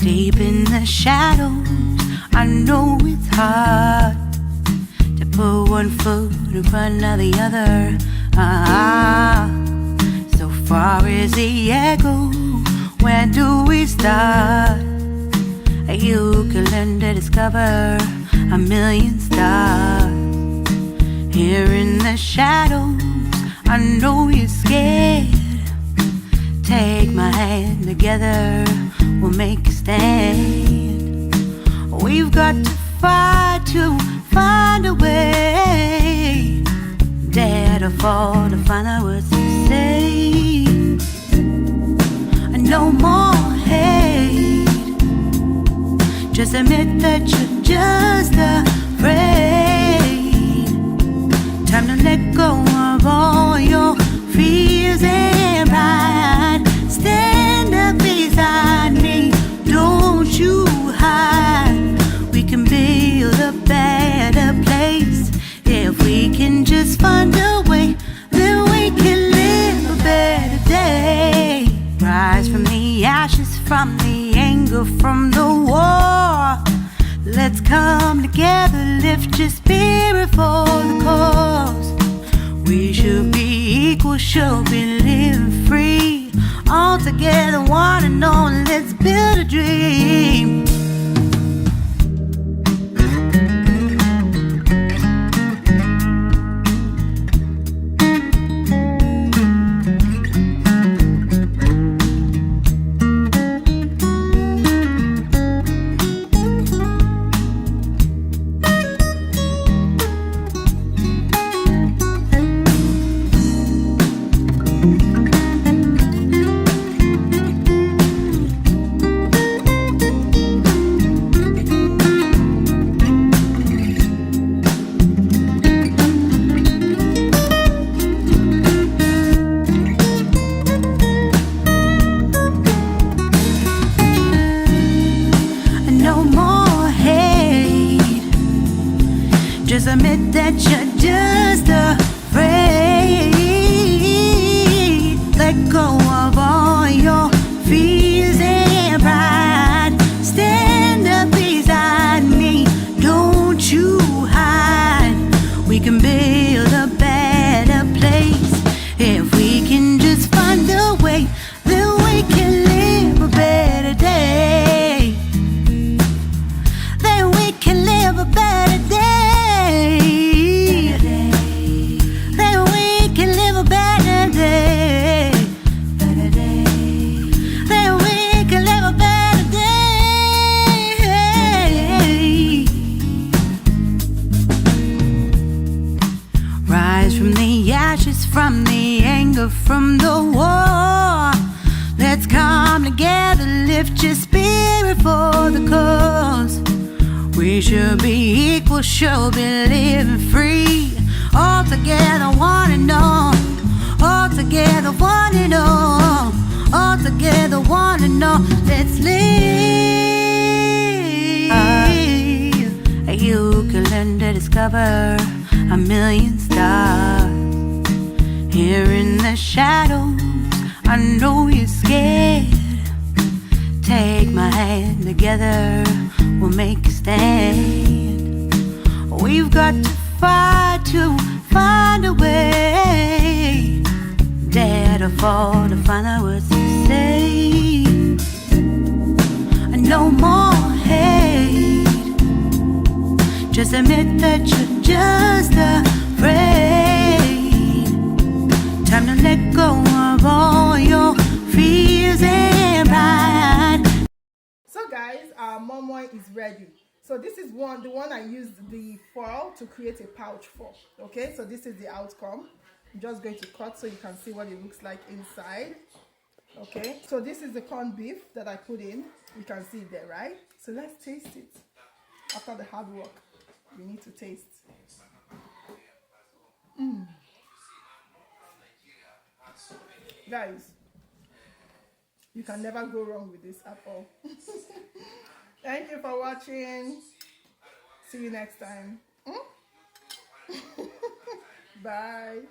Deep in the shadows, I know it's hard to put one foot in front of the other. So far as the echo, where do we start? You can learn to discover a million stars. Here in the shadows, I know you're scared. Take my hand, together we'll make a stand. We've got to fight to find a way. Dare to fall to find out what to say. No more hate. Just admit that you're just afraid. Time to let go of all your fears and pride. Stand up beside me, don't you hide. We can build a better place. If we can just find a way, then we can live a better day. Rise from the ashes, from the anger, from the war. Let's come together, lift your spirit for the cause. We should be equal, should be living free. All together, one and all, let's build a dream. Just admit that you're just afraid. Let go of all your fears and pride. Stand up beside me, don't you hide. We can build a better place. If we can just find a way, then we can live a better day. Then we can live a better day. From the ashes, from the anger, from the war. Let's come together, lift your spirit for the cause. We should be equal, should be living free. All together, one and all. All together, one and all. All together, one and all. Let's live. You can learn to discover a million stars. Here in the shadows, I know you're scared. Take my hand, together we'll make a stand. We've got to fight to find a way. Dare to fall to find out what to say. No more hate. Just admit that you're just afraid. Time to let go of all your fears and pride. So guys, our Moi Moi is ready. So this is the one I used the foil to create a pouch for. Okay, so this is the outcome. I'm just going to cut so you can see what it looks like inside. Okay, so this is the corned beef that I put in. You can see it there, right? So let's taste it. After the hard work, we need to taste. Guys, you can never go wrong with this at all. Thank you for watching. See you next time. Bye.